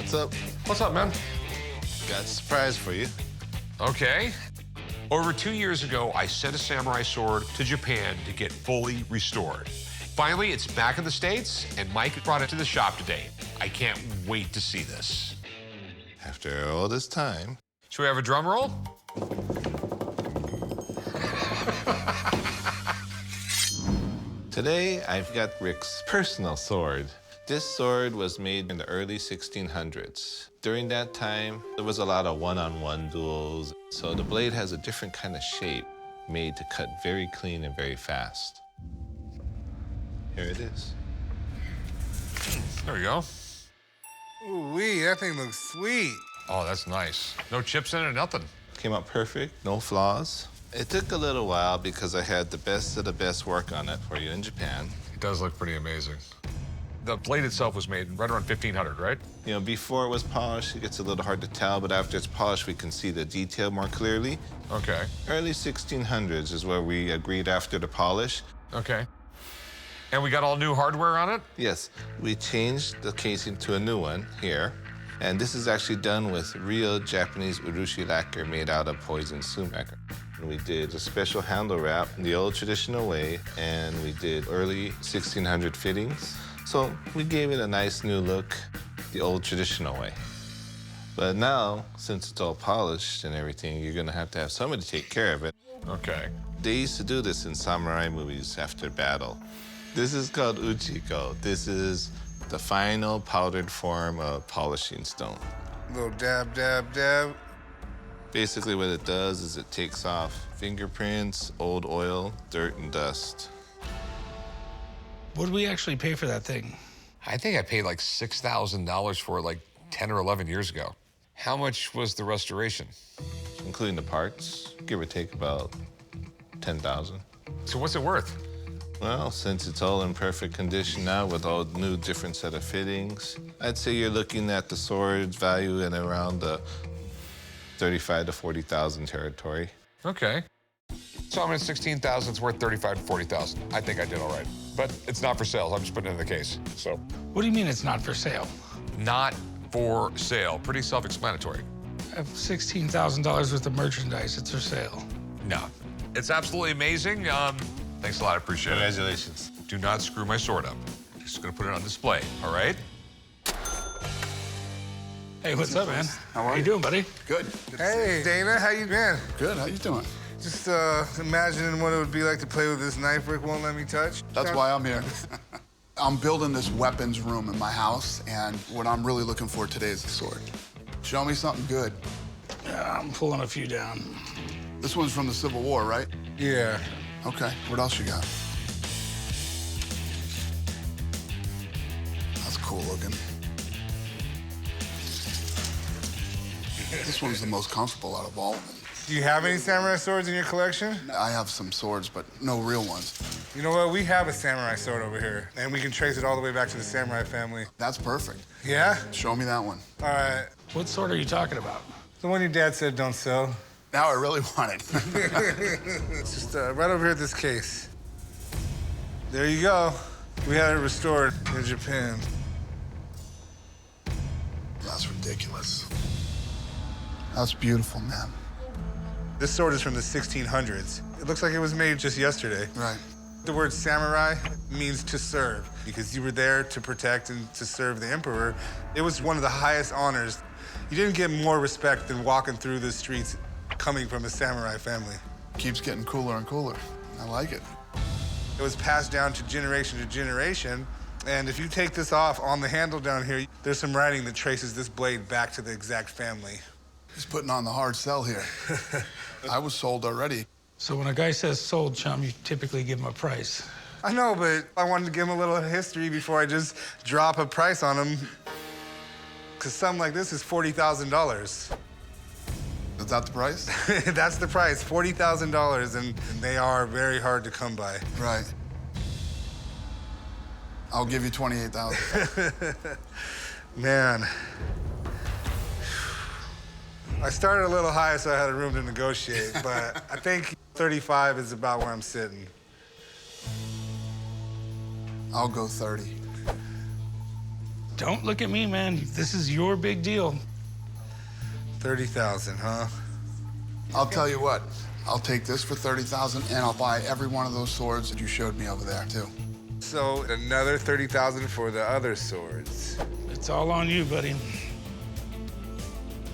What's up? What's up, man? Got a surprise for you. Okay. Over 2 years ago, I sent a samurai sword to Japan to get fully restored. Finally, it's back in the States, and Mike brought it to the shop today. I can't wait to see this. After all this time. Should we have a drum roll? Today, I've got Rick's personal sword. This sword was made in the early 1600s. During that time, there was a lot of one-on-one duels, so the blade has a different kind of shape, made to cut very clean and very fast. Here it is. There we go. Ooh-wee, that thing looks sweet. Oh, that's nice. No chips in it, nothing. Came out perfect, no flaws. It took a little while because I had the best of the best work on it for you in Japan. It does look pretty amazing. The blade itself was made right around 1500, right? You know, before it was polished, it gets a little hard to tell, but after it's polished, we can see the detail more clearly. Okay. Early 1600s is where we agreed after the polish. Okay. And we got all new hardware on it? Yes, we changed the casing to a new one here. And this is actually done with real Japanese urushi lacquer made out of poison sumac. And we did a special handle wrap the old traditional way, and we did early 1600 fittings. So we gave it a nice new look, the old traditional way. But now, since it's all polished and everything, you're gonna have to have somebody take care of it. Okay. They used to do this in samurai movies after battle. This is called uchiko. This is the final powdered form of polishing stone. Little dab, dab, dab. Basically what it does is it takes off fingerprints, old oil, dirt, and dust. What did we actually pay for that thing? I think I paid like $6,000 for it like 10 or 11 years ago. How much was the restoration? Including the parts, give or take about 10,000. So what's it worth? Well, since it's all in perfect condition now with all new different set of fittings, I'd say you're looking at the sword's value in around the 35 to 40,000 territory. Okay. So I'm at 16,000, it's worth 35 to 40,000. I think I did all right. But it's not for sale, I'm just putting it in the case, so. What do you mean it's not for sale? Not for sale, pretty self-explanatory. I have $16,000 worth of merchandise. It's for sale. No, it's absolutely amazing. Thanks a lot, I appreciate it. Congratulations. Do not screw my sword up. Just gonna put it on display, all right? Hey, what's up, man? How are you doing, buddy? Good. Hey, Dana, how you been? Good. How you doing? Just imagining what it would be like to play with this knife Rick won't let me touch. That's why I'm here. I'm building this weapons room in my house, and what I'm really looking for today is a sword. Show me something good. Yeah, I'm pulling a few down. This one's from the Civil War, right? Yeah. Okay. What else you got? That's cool looking. This one's the most comfortable out of all of them. Do you have any samurai swords in your collection? I have some swords, but no real ones. You know what? We have a samurai sword over here, and we can trace it all the way back to the samurai family. That's perfect. Yeah? Show me that one. All right. What sword are you talking about? The one your dad said don't sell. Now I really want it. It's just right over here at this case. There you go. We had it restored in Japan. That's ridiculous. That's beautiful, man. This sword is from the 1600s. It looks like it was made just yesterday. Right. The word samurai means to serve, because you were there to protect and to serve the emperor. It was one of the highest honors. You didn't get more respect than walking through the streets coming from a samurai family. Keeps getting cooler and cooler. I like it. It was passed down to generation, and if you take this off on the handle down here, there's some writing that traces this blade back to the exact family. He's putting on the hard sell here. I was sold already. So when a guy says sold, chum, you typically give him a price. I know, but I wanted to give him a little history before I just drop a price on him. Because something like this is $40,000. Is that the price? That's the price, $40,000, and they are very hard to come by. Right. I'll give you 28,000. Man. I started a little high, so I had room to negotiate, but I think 35 is about where I'm sitting. I'll go 30. Don't look at me, man. This is your big deal. 30,000, huh? I'll tell you what. I'll take this for 30,000, and I'll buy every one of those swords that you showed me over there, too. So another 30,000 for the other swords. It's all on you, buddy.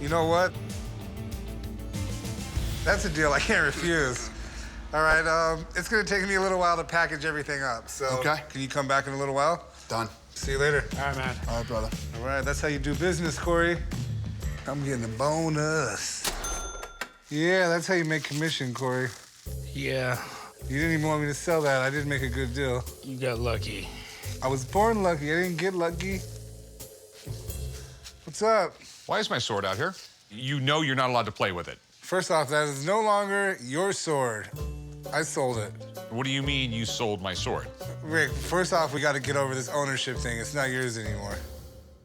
You know what? That's a deal I can't refuse. All right, it's gonna take me a little while to package everything up, so Okay. Can you come back in a little while? Done. See you later. All right, man. All right, brother. All right, that's how you do business, Corey. I'm getting a bonus. Yeah, that's how you make commission, Corey. Yeah, You didn't even want me to sell that. I did make a good deal. you got lucky. I was born lucky. I didn't get lucky. What's up? Why is my sword out here? You know you're not allowed to play with it. First off, that is no longer your sword. I sold it. What do you mean you sold my sword? Rick, first off, we got to get over this ownership thing. It's not yours anymore.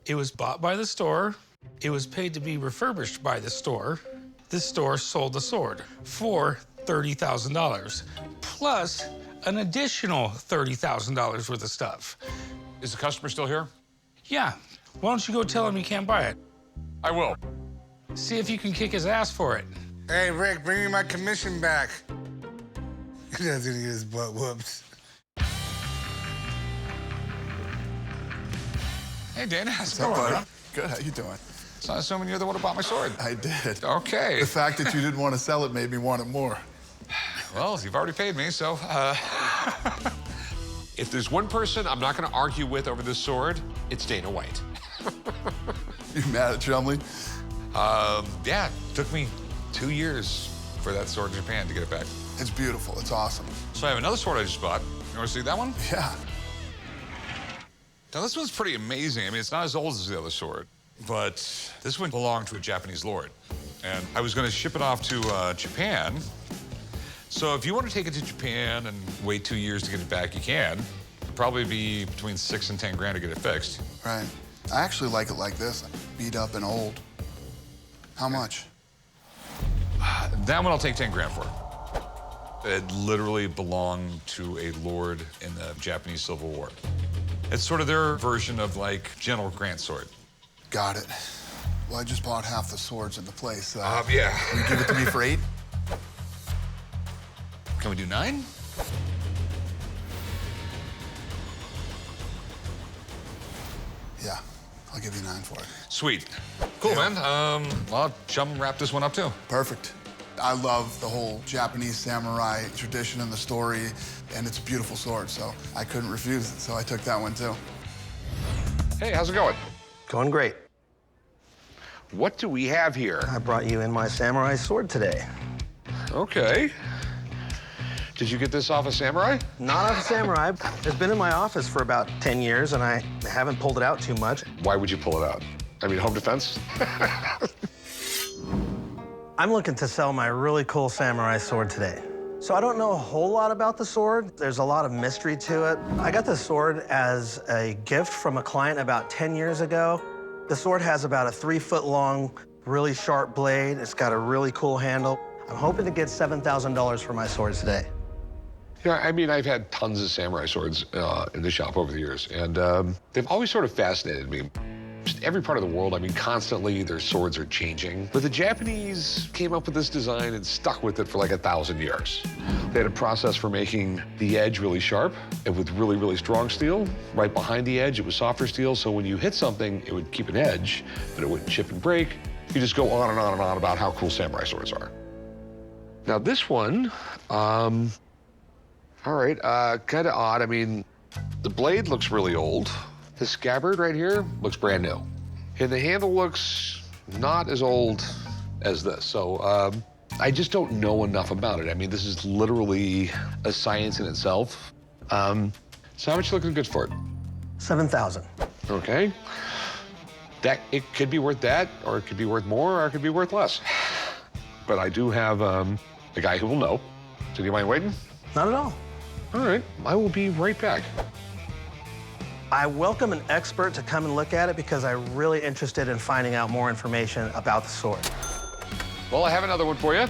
It was bought by the store. It was paid to be refurbished by the store. The store sold the sword for $30,000, plus an additional $30,000 worth of stuff. Is the customer still here? Yeah, why don't you go tell him you can't buy it? I will. See if you can kick his ass for it. Hey, Rick, bring me my commission back. He gonna get his butt whooped. Hey, Dana, how's it What's up, going, buddy? man? Good, how you doing? So I'm assuming you're the one who bought my sword. I did. Okay. The fact that you didn't want to sell it made me want it more. Well, you've already paid me, so... If there's one person I'm not going to argue with over this sword, it's Dana White. You mad at Chumley? Yeah, it took me 2 years for that sword in Japan to get it back. It's beautiful. It's awesome. So I have another sword I just bought. You want to see that one? Yeah. Now, this one's pretty amazing. I mean, it's not as old as the other sword, but this one belonged to a Japanese lord. And I was going to ship it off to Japan. So if you want to take it to Japan and wait 2 years to get it back, you can. It'll probably be between 6 and 10 grand to get it fixed. Right. I actually like it like this, beat up and old. How much? That one I'll take 10 grand for. It literally belonged to a lord in the Japanese Civil War. It's sort of their version of like General Grant's sword. Got it. Well, I just bought half the swords in the place. Yeah. Will you give it to me for 8? Can we do 9? Yeah, I'll give you 9 for it. Sweet. Cool, Yeah. man. Well, Chum wrap this one up too. Perfect. I love the whole Japanese samurai tradition and the story, and it's a beautiful sword, so I couldn't refuse it, so I took that one too. Hey, how's it going? Going great. What do we have here? I brought you in my samurai sword today. Okay. Did you get this off a samurai? Not off a samurai. It's been in my office for about 10 years, and I haven't pulled it out too much. Why would you pull it out? I mean, home defense? I'm looking to sell my really cool samurai sword today. So I don't know a whole lot about the sword. There's a lot of mystery to it. I got this sword as a gift from a client about 10 years ago. The sword has about a 3-foot long, really sharp blade. It's got a really cool handle. I'm hoping to get $7,000 for my sword today. Yeah, I mean, I've had tons of samurai swords in the shop over the years, and they've always sort of fascinated me. Just every part of the world, I mean, constantly their swords are changing. But the Japanese came up with this design and stuck with it for like 1,000 years. They had a process for making the edge really sharp and with really, really strong steel. Right behind the edge, it was softer steel, so when you hit something, it would keep an edge, but it wouldn't chip and break. You just go on and on and on about how cool samurai swords are. Now this one, all right, kind of odd. I mean, the blade looks really old. The scabbard right here looks brand new. And the handle looks not as old as this. So I just don't know enough about it. I mean, this is literally a science in itself. So how much you looking good for it? $7,000. Okay. It could be worth that, or it could be worth more, or it could be worth less. But I do have a guy who will know. So do you mind waiting? Not at all. All right, I will be right back. I welcome an expert to come and look at it because I'm really interested in finding out more information about the sword. Well, I have another one for you.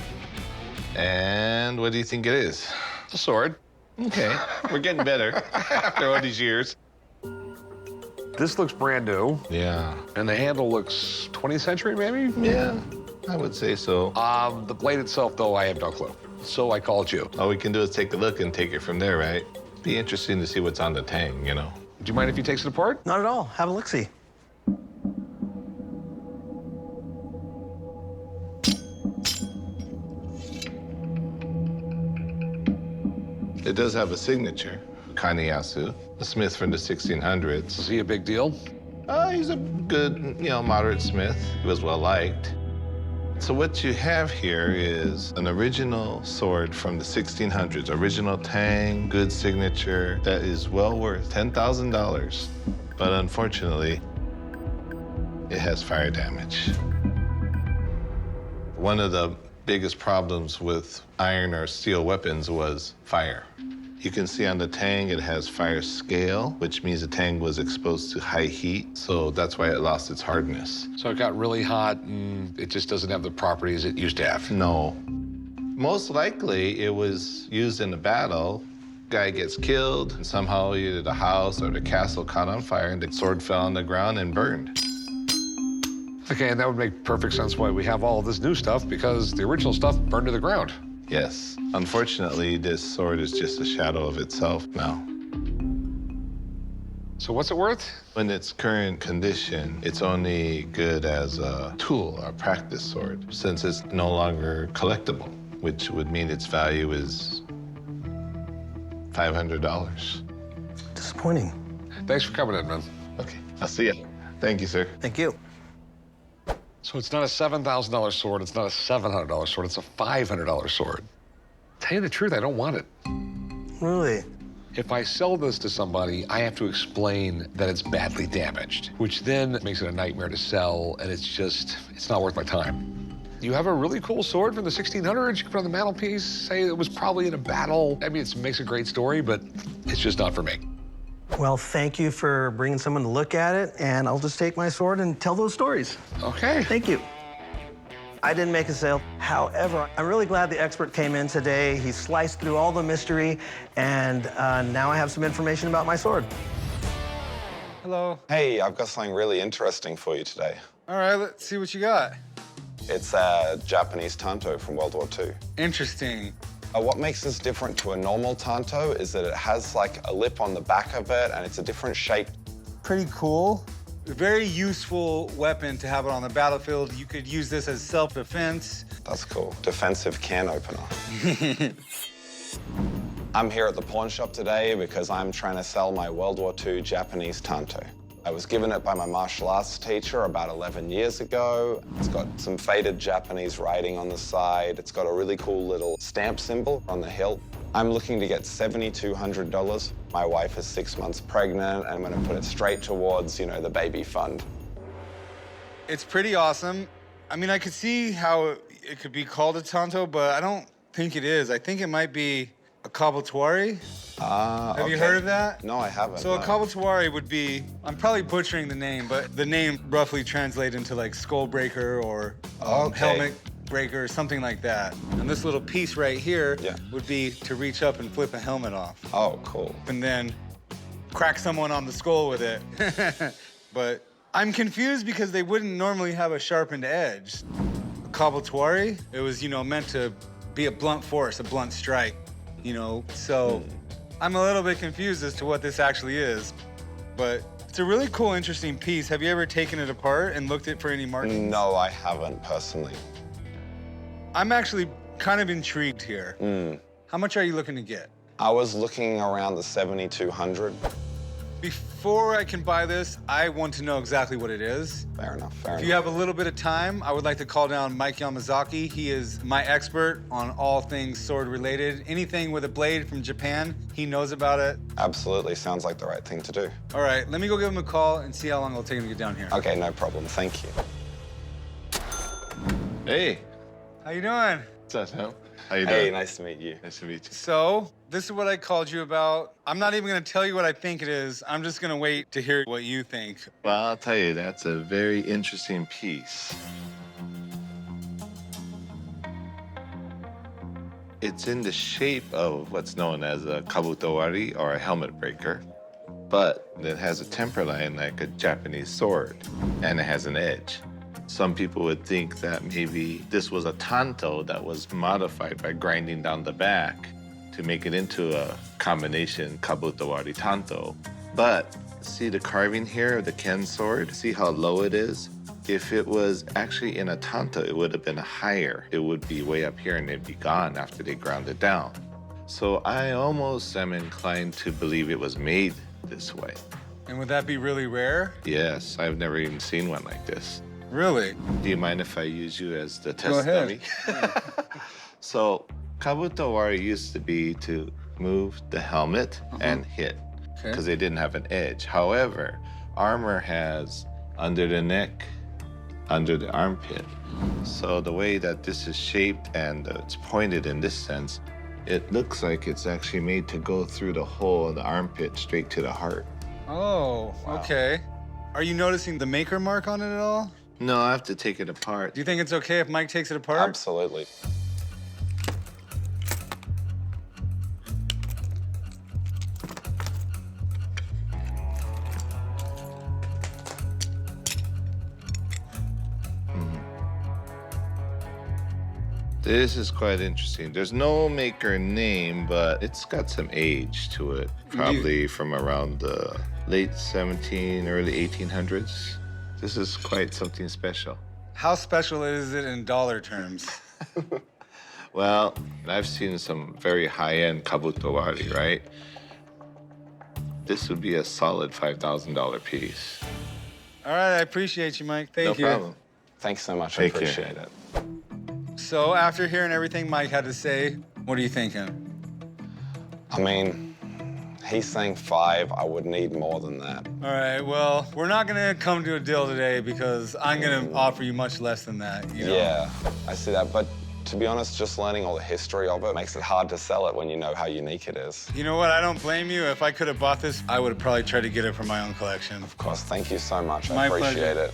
And what do you think it is? It's a sword. Okay, we're getting better after all these years. This looks brand new, Yeah. and the handle looks 20th century, maybe? Yeah, I would say so. The blade itself, though, I have no clue. So I called you. All we can do is take a look and take it from there, right? Be interesting to see what's on the tang, you know? Do you mind if he takes it apart? Not at all. Have a look-see. It does have a signature, Kaneyasu, a smith from the 1600s. Is he a big deal? He's a good, moderate smith. He was well-liked. So what you have here is an original sword from the 1600s, original tang, good signature, that is well worth $10,000. But unfortunately, it has fire damage. One of the biggest problems with iron or steel weapons was fire. You can see on the tang it has fire scale, which means the tang was exposed to high heat, so that's why it lost its hardness. So it got really hot, and it just doesn't have the properties it used to have. No. Most likely, it was used in a battle. Guy gets killed, and somehow either the house or the castle caught on fire, and the sword fell on the ground and burned. Okay, and that would make perfect sense why we have all this new stuff, because the original stuff burned to the ground. Yes. Unfortunately, this sword is just a shadow of itself now. So what's it worth? In its current condition, it's only good as a tool, a practice sword, since it's no longer collectible, which would mean its value is $500. Disappointing. Thanks for coming in, man. Okay, I'll see ya. Thank you, sir. Thank you. So it's not a $7,000 sword, it's not a $700 sword, it's a $500 sword. Tell you the truth, I don't want it. Really? If I sell this to somebody, I have to explain that it's badly damaged, which then makes it a nightmare to sell, and it's not worth my time. You have a really cool sword from the 1600s you can put on the mantelpiece, say it was probably in a battle. I mean, it makes a great story, but it's just not for me. Well, thank you for bringing someone to look at it, and I'll just take my sword and tell those stories. Okay. Thank you. I didn't make a sale. However, I'm really glad the expert came in today. He sliced through all the mystery, and now I have some information about my sword. Hello. Hey, I've got something really interesting for you today. All right, let's see what you got. It's a Japanese Tanto from World War II. Interesting. What makes this different to a normal Tanto is that it has like a lip on the back of it and it's a different shape. Pretty cool. A very useful weapon to have it on the battlefield. You could use this as self-defense. That's cool. Defensive can opener. I'm here at the pawn shop today because I'm trying to sell my World War II Japanese Tanto. I was given it by my martial arts teacher about 11 years ago. It's got some faded Japanese writing on the side. It's got a really cool little stamp symbol on the hilt. I'm looking to get $7,200. My wife is 6 months pregnant, and I'm gonna put it straight towards, the baby fund. It's pretty awesome. I mean, I could see how it could be called a Tanto, but I don't think it is. I think it might be a Kabutowari. Have you heard of that? No, I haven't. So no. a Kabutowari would be, I'm probably butchering the name, but the name roughly translates into like skull breaker or helmet breaker or something like that. And this little piece right here would be to reach up and flip a helmet off. Oh, cool. And then crack someone on the skull with it. But I'm confused because they wouldn't normally have a sharpened edge. A Kabutowari, it was, meant to be a blunt force, a blunt strike, so I'm a little bit confused as to what this actually is, but it's a really cool, interesting piece. Have you ever taken it apart and looked at for any markings? No, I haven't personally. I'm actually kind of intrigued here. How much are you looking to get? I was looking around the 7,200. Before I can buy this, I want to know exactly what it is. Fair enough, fair If enough. you have a little bit of time, I would like to call down Mike Yamazaki. He is my expert on all things sword related. Anything with a blade from Japan, he knows about it. Absolutely, sounds like the right thing to do. All right, let me go give him a call and see how long it'll take him to get down here. Okay, no problem, thank you. Hey. How you doing? What's up, Sam? How you doing? Hey, nice to meet you. Nice to meet you. So, this is what I called you about. I'm not even gonna tell you what I think it is. I'm just gonna wait to hear what you think. Well, I'll tell you, that's a very interesting piece. It's in the shape of what's known as a kabutowari, or a helmet breaker. but it has a temper line like a Japanese sword, and it has an edge. Some people would think that maybe this was a tanto that was modified by grinding down the back to make it into a combination Kabutowari tanto. But see the carving here of the Ken sword? See how low it is? If it was actually in a tanto, it would have been higher. It would be way up here and it'd be gone after they ground it down. So I almost am inclined to believe it was made this way. And would that be really rare? Yes, I've never even seen one like this. Really? Do you mind if I use you as the test Go ahead. dummy? So Kabutowari used to be to move the helmet and hit, because they didn't have an edge. However, armor has under the neck, under the armpit. So the way that this is shaped and it's pointed in this sense, it looks like it's actually made to go through the hole of the armpit straight to the heart. Oh, okay. Are you noticing the maker mark on it at all? No, I have to take it apart. Do you think it's okay if Mike takes it apart? Absolutely. This is quite interesting. There's no maker name, but it's got some age to it. Probably from around the late early 1800s. This is quite something special. How special is it in dollar terms? Well, I've seen some very high-end Kabutowari, right? This would be a solid $5,000 piece. All right, I appreciate you, Mike. Thank you. No problem. Thanks so much. Take I care. appreciate it. So after hearing everything Mike had to say, what are you thinking? I mean, he's saying 5. I would need more than that. All right, well, we're not gonna come to a deal today because I'm gonna offer you much less than that, you know? Yeah, I see that. But to be honest, just learning all the history of it makes it hard to sell it when you know how unique it is. You know what, I don't blame you. If I could have bought this, I would have probably tried to get it for my own collection. Of course, thank you so much. My I appreciate pleasure. it.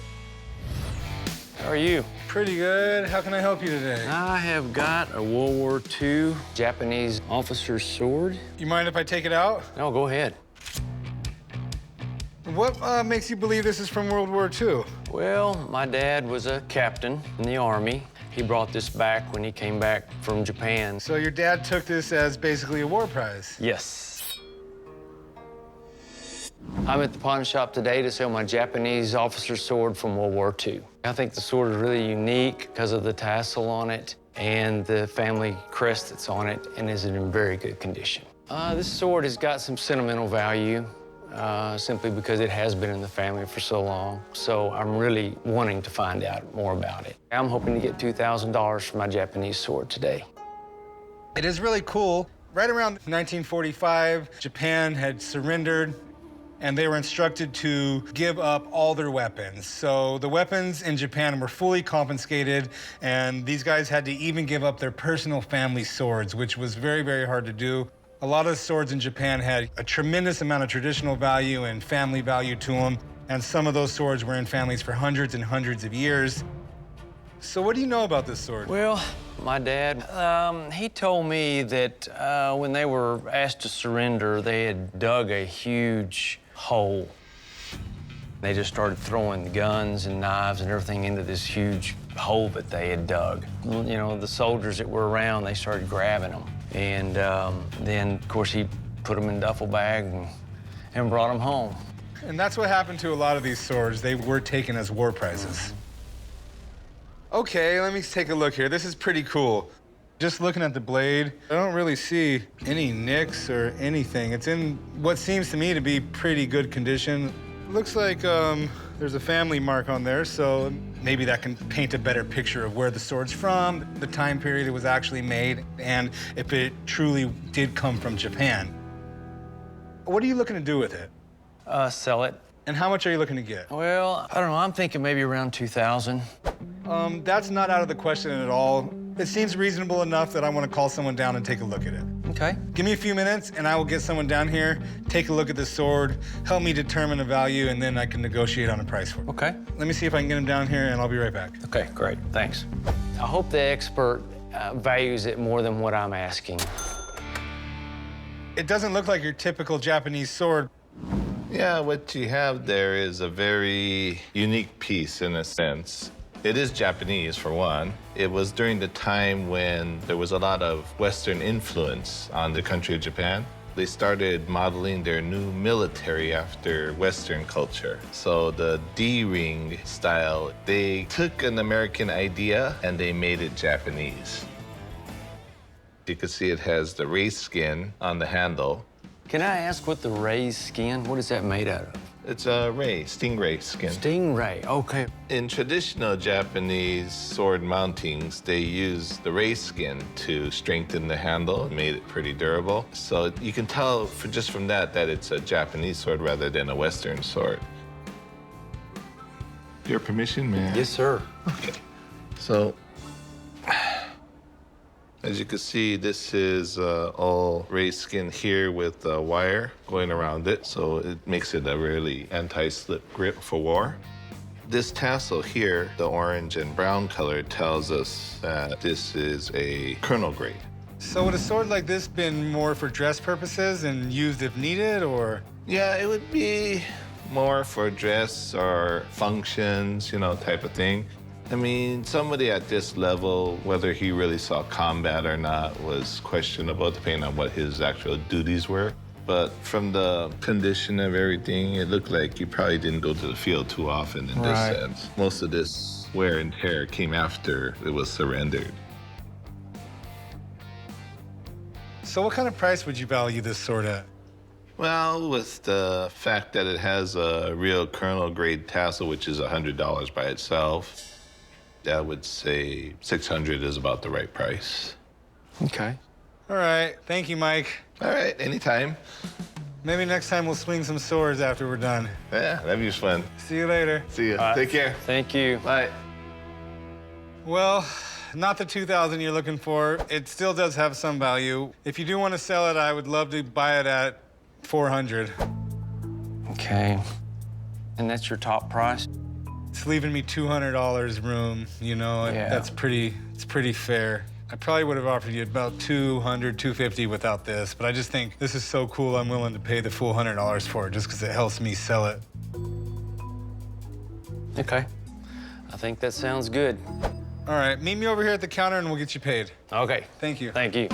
How are you? Pretty good. How can I help you today? I have got a World War II Japanese officer's sword. You mind if I take it out? No, go ahead. What makes you believe this is from World War II? Well, my dad was a captain in the Army. He brought this back when he came back from Japan. So your dad took this as basically a war prize? Yes. I'm at the pawn shop today to sell my Japanese officer's sword from World War II. I think the sword is really unique because of the tassel on it and the family crest that's on it, and is in very good condition. This sword has got some sentimental value, simply because it has been in the family for so long. So I'm really wanting to find out more about it. I'm hoping to get $2,000 for my Japanese sword today. It is really cool. Right around 1945, Japan had surrendered, and they were instructed to give up all their weapons. So the weapons in Japan were fully confiscated, and these guys had to even give up their personal family swords, which was very, very hard to do. A lot of swords in Japan had a tremendous amount of traditional value and family value to them, and some of those swords were in families for hundreds and hundreds of years. So what do you know about this sword? Well, my dad, he told me that when they were asked to surrender, they had dug a huge hole. They just started throwing the guns and knives and everything into this huge hole that they had dug. You know, the soldiers that were around, they started grabbing them. And then, of course, he put them in a duffel bag and brought them home. And that's what happened to a lot of these swords. They were taken as war prizes. Okay, let me take a look here. This is pretty cool. Just looking at the blade, I don't really see any nicks or anything. It's in what seems to me to be pretty good condition. Looks like there's a family mark on there, so maybe that can paint a better picture of where the sword's from, the time period it was actually made, and if it truly did come from Japan. What are you looking to do with it? Sell it. And how much are you looking to get? Well, I don't know, I'm thinking maybe around 2,000. That's not out of the question at all. It seems reasonable enough that I want to call someone down and take a look at it. Okay. Give me a few minutes, and I will get someone down here, take a look at the sword, help me determine the value, and then I can negotiate on a price for it. Okay. Let me see if I can get him down here, and I'll be right back. Okay, great, thanks. I hope the expert values it more than what I'm asking. It doesn't look like your typical Japanese sword. Yeah, what you have there is a very unique piece in a sense. It is Japanese, for one. It was during the time when there was a lot of Western influence on the country of Japan. They started modeling their new military after Western culture. So the D-ring style, they took an American idea and they made it Japanese. You can see it has the raised skin on the handle. Can I ask what the raised skin, what is that made out of? It's a stingray skin. Stingray, okay. In traditional Japanese sword mountings, they use the raised skin to strengthen the handle and made it pretty durable. So you can tell just from that it's a Japanese sword rather than a Western sword. Your permission, man? Yes, sir. Okay. So, as you can see, this is all raised skin here with a wire going around it, so it makes it a really anti-slip grip for war. This tassel here, the orange and brown color, tells us that this is a colonel grade. So would a sword like this been more for dress purposes and used if needed, or? Yeah, it would be more for dress or functions, type of thing. I mean, somebody at this level, whether he really saw combat or not, was questionable, depending on what his actual duties were. But from the condition of everything, it looked like he probably didn't go to the field too often in this sense. Most of this wear and tear came after it was surrendered. So what kind of price would you value this sword at? Well, with the fact that it has a real colonel grade tassel, which is $100 by itself, I would say $600 is about the right price. Okay. All right, thank you, Mike. All right, anytime. Maybe next time we'll swing some swords after we're done. Yeah, that'd be fun. See you later. See ya. Take care. Thank you. Bye. Well, not the $2,000 you're looking for. It still does have some value. If you do want to sell it, I would love to buy it at $400. Okay. And that's your top price? It's leaving me $200 room, Yeah. It's pretty fair. I probably would have offered you about $200, $250 without this, but I just think this is so cool, I'm willing to pay the full $100 for it just because it helps me sell it. Okay. I think that sounds good. All right, meet me over here at the counter and we'll get you paid. Okay. Thank you. Thank you.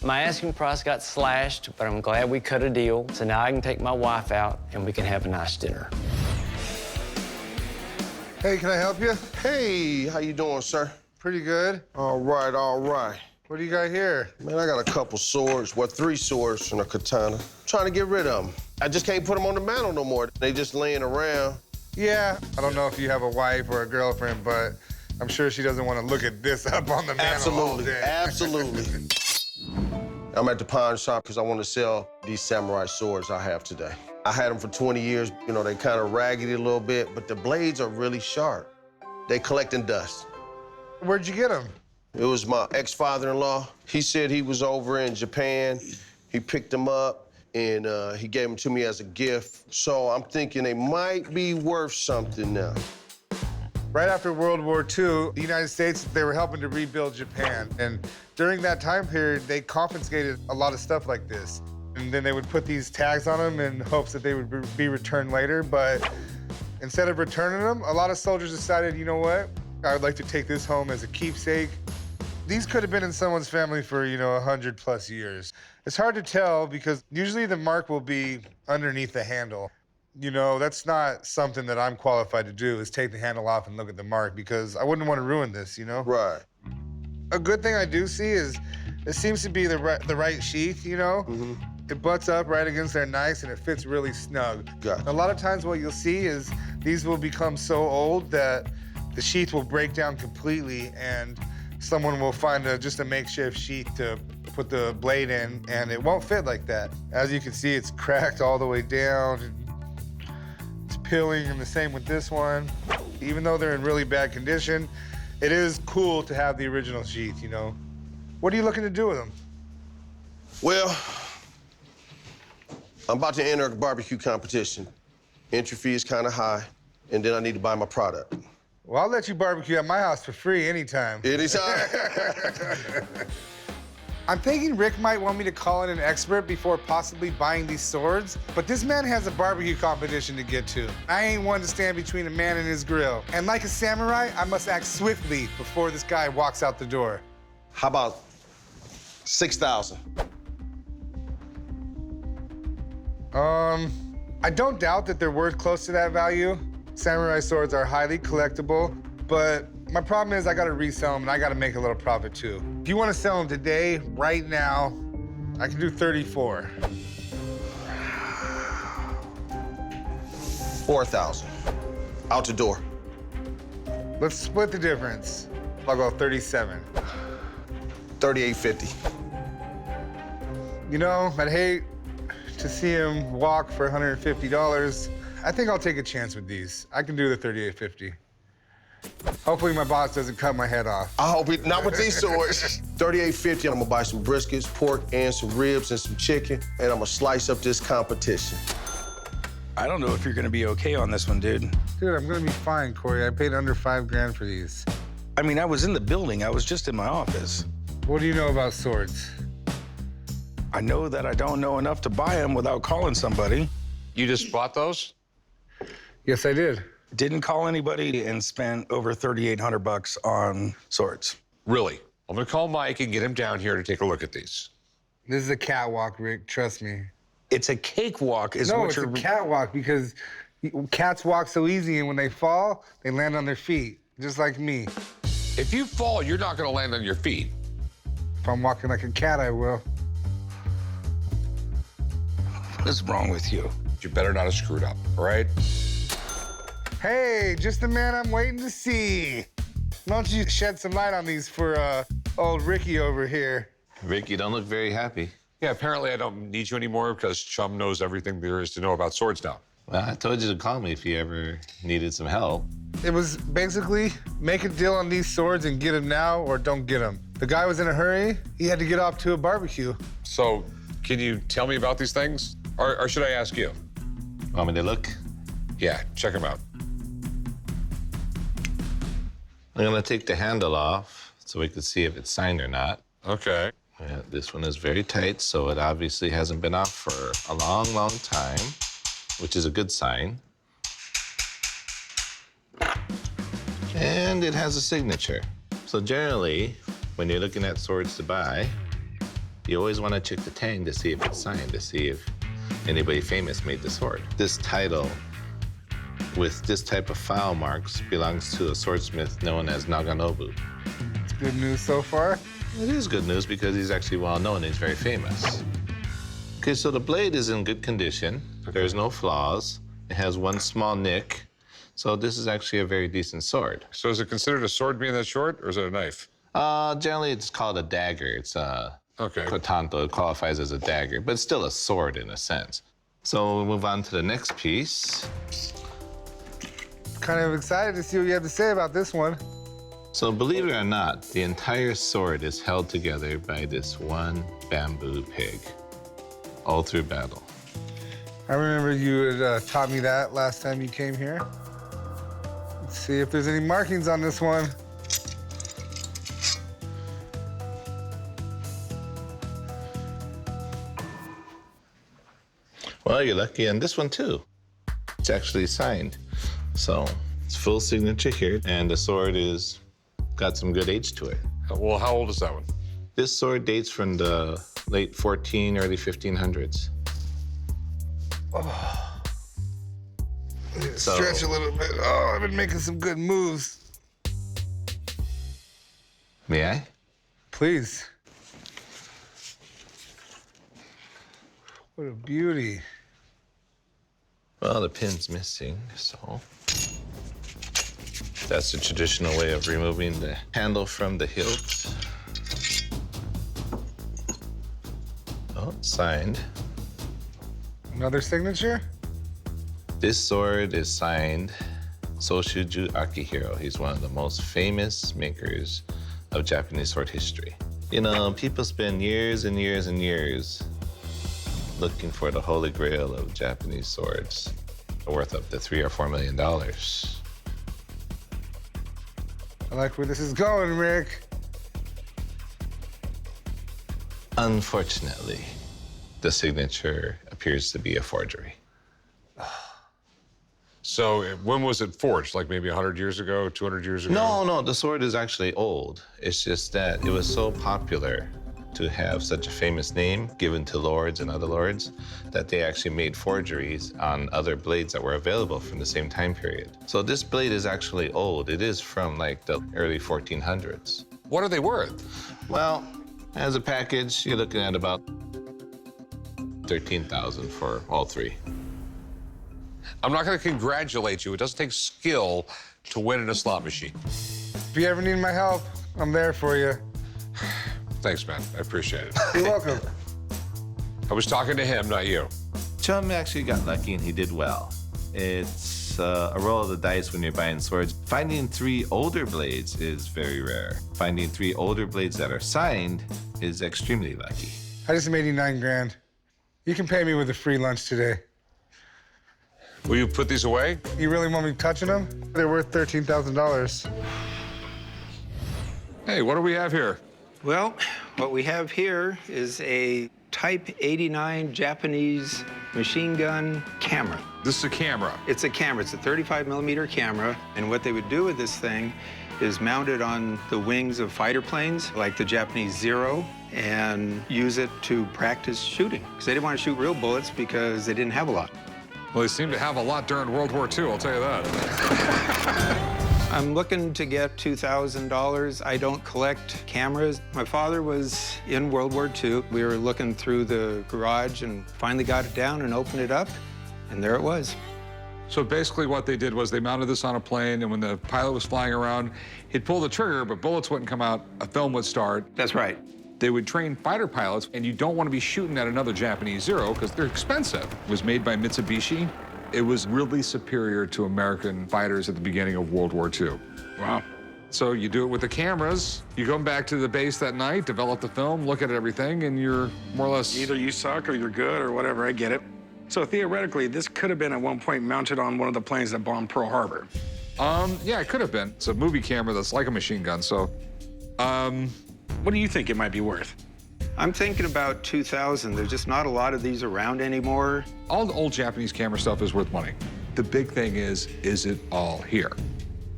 My asking price got slashed, but I'm glad we cut a deal, so now I can take my wife out and we can have a nice dinner. Hey, can I help you? Hey, how you doing, sir? Pretty good. All right, all right. What do you got here? Man, I got a couple swords, 3 swords and a katana. Trying to get rid of them. I just can't put them on the mantle no more. They just laying around. Yeah, I don't know if you have a wife or a girlfriend, but I'm sure she doesn't want to look at this up on the mantle all day. Absolutely. I'm at the pawn shop because I want to sell these samurai swords I have today. I had them for 20 years. They kind of raggedy a little bit, but the blades are really sharp. They collecting dust. Where'd you get them? It was my ex-father-in-law. He said he was over in Japan. He picked them up, and he gave them to me as a gift. So I'm thinking they might be worth something now. Right after World War II, the United States, they were helping to rebuild Japan. And during that time period, they confiscated a lot of stuff like this. And then they would put these tags on them in hopes that they would be returned later. But instead of returning them, a lot of soldiers decided, you know what? I would like to take this home as a keepsake. These could have been in someone's family for, 100+ years. It's hard to tell because usually the mark will be underneath the handle. That's not something that I'm qualified to do, is take the handle off and look at the mark, because I wouldn't want to ruin this, Right. A good thing I do see is it seems to be the right sheath, Mm-hmm. It butts up right against there nice and it fits really snug. Gotcha. A lot of times what you'll see is these will become so old that the sheath will break down completely and someone will find just a makeshift sheath to put the blade in, and it won't fit like that. As you can see, it's cracked all the way down. It's peeling, and the same with this one. Even though they're in really bad condition, it is cool to have the original sheath, What are you looking to do with them? Well, I'm about to enter a barbecue competition. Entry fee is kind of high, and then I need to buy my product. Well, I'll let you barbecue at my house for free anytime. Anytime? I'm thinking Rick might want me to call in an expert before possibly buying these swords, but this man has a barbecue competition to get to. I ain't one to stand between a man and his grill. And like a samurai, I must act swiftly before this guy walks out the door. How about 6,000? I don't doubt that they're worth close to that value. Samurai swords are highly collectible, but my problem is I gotta resell them and I gotta make a little profit too. If you wanna sell them today, right now, I can do 34. 4,000. Out the door. Let's split the difference. I'll go 37. 38.50. You know, I'd hate to see him walk for $150. I think I'll take a chance with these. I can do the 38.50. Hopefully my boss doesn't cut my head off. I hope not with these swords. 38.50, I'm gonna buy some briskets, pork, and some ribs and some chicken, and I'm gonna slice up this competition. I don't know if you're gonna be okay on this one, dude. Dude, I'm gonna be fine, Corey. I paid under $5 grand for these. I mean, I was in the building. I was just in my office. What do you know about swords? I know that I don't know enough to buy them without calling somebody. You just bought those? Yes, I did. Didn't call anybody and spent over $3,800 on swords. Really? I'm gonna call Mike and get him down here to take a look at these. This is a catwalk, Rick. Trust me. It's a cakewalk, is No, what it's you're... a catwalk because cats walk so easy, and when they fall, they land on their feet, just like me. If you fall, you're not gonna land on your feet. If I'm walking like a cat, I will. What is wrong with you? You better not have screwed up, all right? Hey, just the man I'm waiting to see. Why don't you shed some light on these for old Ricky over here? Rick, you don't look very happy. Yeah, apparently I don't need you anymore because Chum knows everything there is to know about swords now. Well, I told you to call me if you ever needed some help. It was basically make a deal on these swords and get them now or don't get them. The guy was in a hurry. He had to get off to a barbecue. So, can you tell me about these things? Or should I ask you? Want me to look? Yeah, check them out. I'm gonna take the handle off so we can see if it's signed or not. Okay. Yeah, this one is very tight, so it obviously hasn't been off for a long, long time, which is a good sign. And it has a signature. So generally, when you're looking at swords to buy, you always want to check the tang to see if it's signed, to see if anybody famous made the sword. This title with this type of file marks belongs to a swordsmith known as Naganobu. It's good news so far. It is good news because he's actually well known and he's very famous. Okay, so the blade is in good condition. There's no flaws. It has one small nick. So this is actually a very decent sword. So is it considered a sword being that short, or is it a knife? Generally, it's called a dagger. It's Okay. Tanto. It qualifies as a dagger, but it's still a sword in a sense. So we'll move on to the next piece. Kind of excited to see what you have to say about this one. So believe it or not, the entire sword is held together by this one bamboo peg, all through battle. I remember you had taught me that last time you came here. Let's see if there's any markings on this one. Well, you're lucky on this one too. It's actually signed. So it's full signature here, and the sword is got some good age to it. Well, how old is that one? This sword dates from the late early 1500s. Oh. So- Stretch a little bit. Oh, I've been making some good moves. May I? Please. What a beauty. Well, the pin's missing, so. That's the traditional way of removing the handle from the hilt. Oh, signed. Another signature? This sword is signed Soshuju Akihiro. He's one of the most famous makers of Japanese sword history. You know, people spend years and years and years looking for the holy grail of Japanese swords, worth up to $3 or $4 million. I like where this is going, Rick. Unfortunately, the signature appears to be a forgery. So when was it forged? Like maybe 100 years ago, 200 years ago? No, the sword is actually old. It's just that it was so popular to have such a famous name given to lords and other lords that they actually made forgeries on other blades that were available from the same time period. So this blade is actually old. It is from like the early 1400s. What are they worth? Well, as a package, you're looking at about $13,000 for all three. I'm not going to congratulate you. It doesn't take skill to win in a slot machine. If you ever need my help, I'm there for you. Thanks, man. I appreciate it. You're welcome. I was talking to him, not you. Chum actually got lucky and he did well. It's a roll of the dice when you're buying swords. Finding 3 older blades is very rare. Finding 3 older blades that are signed is extremely lucky. I just made you $9 grand. You can pay me with a free lunch today. Will you put these away? You really want me touching them? They're worth $13,000. Hey, what do we have here? Well, what we have here is a Type 89 Japanese machine gun camera. This is a camera. It's a camera. It's a 35mm camera. And what they would do with this thing is mount it on the wings of fighter planes, like the Japanese Zero, and use it to practice shooting. Because they didn't want to shoot real bullets because they didn't have a lot. Well, they seem to have a lot during World War II, I'll tell you that. I'm looking to get $2,000. I don't collect cameras. My father was in World War II. We were looking through the garage and finally got it down and opened it up, and there it was. So basically what they did was they mounted this on a plane, and when the pilot was flying around, he'd pull the trigger, but bullets wouldn't come out, a film would start. That's right. They would train fighter pilots, and you don't want to be shooting at another Japanese Zero because they're expensive. It was made by Mitsubishi. It was really superior to American fighters at the beginning of World War II. Wow. So you do it with the cameras. You come back to the base that night, develop the film, look at everything, and you're more or less... Either you suck or you're good or whatever, I get it. So theoretically, this could have been at one point mounted on one of the planes that bombed Pearl Harbor. Yeah, it could have been. It's a movie camera that's like a machine gun, so... What do you think it might be worth? I'm thinking about 2,000. There's just not a lot of these around anymore. All the old Japanese camera stuff is worth money. The big thing is it all here?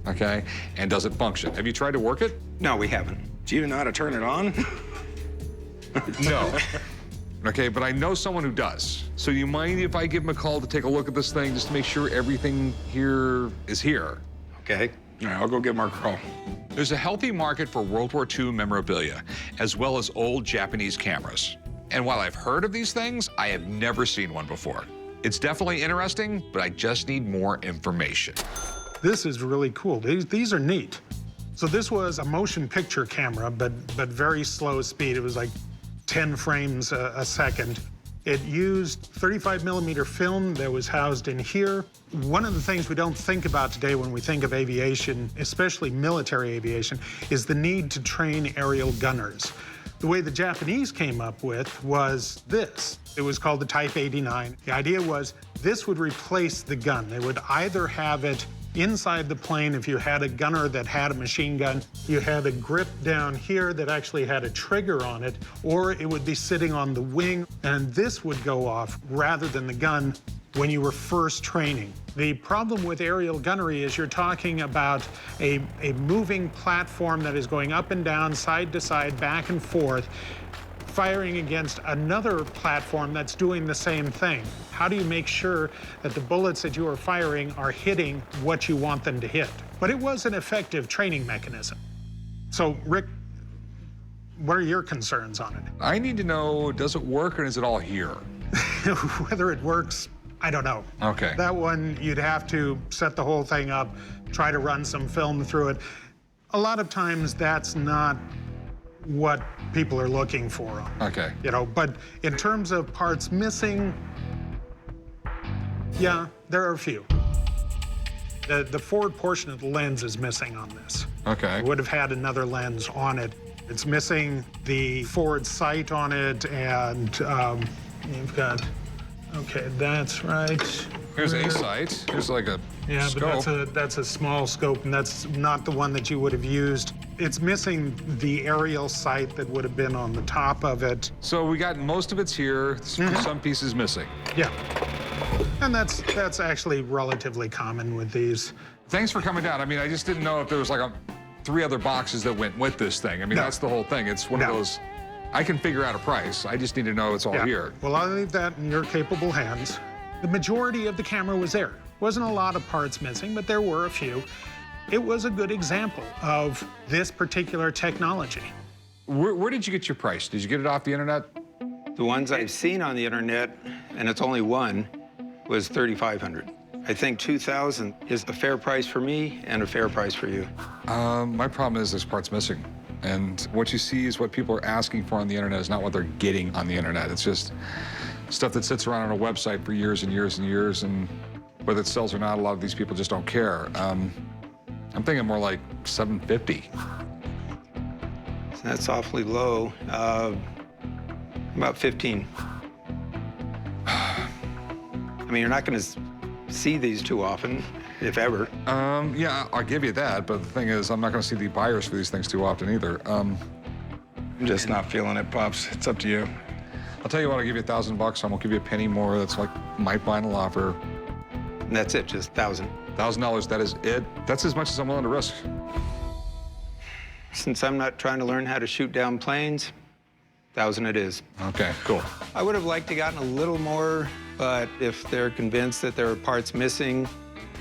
Okay? And does it function? Have you tried to work it? No, we haven't. Do you know how to turn it on? No. Okay, but I know someone who does. So you mind if I give him a call to take a look at this thing just to make sure everything here is here? Okay. All right, I'll go give Mark a call. There's a healthy market for World War II memorabilia, as well as old Japanese cameras. And while I've heard of these things, I have never seen one before. It's definitely interesting, but I just need more information. This is really cool. These are neat. So this was a motion picture camera, but very slow speed. It was like 10 frames a second. It used 35mm film that was housed in here. One of the things we don't think about today when we think of aviation, especially military aviation, is the need to train aerial gunners. The way the Japanese came up with was this. It was called the Type 89. The idea was this would replace the gun. They would either have it inside the plane if you had a gunner that had a machine gun, you had a grip down here that actually had a trigger on it, or it would be sitting on the wing, and this would go off rather than the gun when you were first training. The problem with aerial gunnery is you're talking about a moving platform that is going up and down, side to side, back and forth, firing against another platform that's doing the same thing. How do you make sure that the bullets that you are firing are hitting what you want them to hit? But it was an effective training mechanism. So, Rick, what are your concerns on it? I need to know, does it work or is it all here? Whether it works, I don't know. Okay. That one, you'd have to set the whole thing up, try to run some film through it. A lot of times that's not what people are looking for. Okay. You know, but in terms of parts missing, yeah, there are a few. The forward portion of the lens is missing on this. Okay. It would have had another lens on it. It's missing the forward sight on it, and you've got, okay, that's right. Here's a sight. Here's like a scope. But that's a small scope, and that's not the one that you would have used. It's missing the aerial sight that would have been on the top of it. So we got most of it's here, some pieces missing. Yeah. And that's actually relatively common with these. Thanks for coming down. I mean, I just didn't know if there was like 3 other boxes that went with this thing. I mean, that's the whole thing. It's one of those, I can figure out a price. I just need to know it's all here. Well, I'll leave that in your capable hands. The majority of the camera was there. Wasn't a lot of parts missing, but there were a few. It was a good example of this particular technology. Where did you get your price? Did you get it off the internet? The ones I've seen on the internet, and it's only one, was $3,500. I think $2,000 is a fair price for me and a fair price for you. My problem is there's parts missing. And what you see is what people are asking for on the internet is not what they're getting on the internet. It's just stuff that sits around on a website for years and years and years, and whether it sells or not, a lot of these people just don't care. I'm thinking more like $750. That's awfully low. About 15. I mean, you're not going to see these too often, if ever. Yeah, I'll give you that, but the thing is, I'm not going to see the buyers for these things too often either. I'm just not feeling it, Pops. It's up to you. I'll tell you what, I'll give you $1,000. I won't give you a penny more. That's like my final offer. And that's it, just $1,000. $1,000, that is it. That's as much as I'm willing to risk. Since I'm not trying to learn how to shoot down planes, $1,000 it is. Okay, cool. I would have liked to gotten a little more, but if they're convinced that there are parts missing,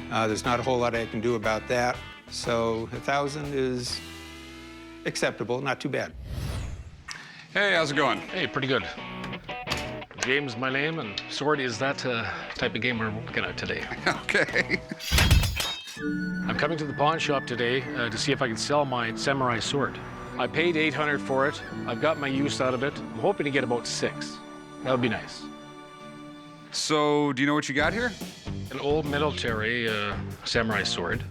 there's not a whole lot I can do about that. So $1,000 is acceptable, not too bad. Hey, how's it going? Hey, pretty good. James, my name, and Sword is that type of game we're looking at today. Okay. I'm coming to the pawn shop today to see if I can sell my samurai sword. I paid $800 for it. I've got my use out of it. I'm hoping to get about 6. That would be nice. So, do you know what you got here? An old military samurai sword.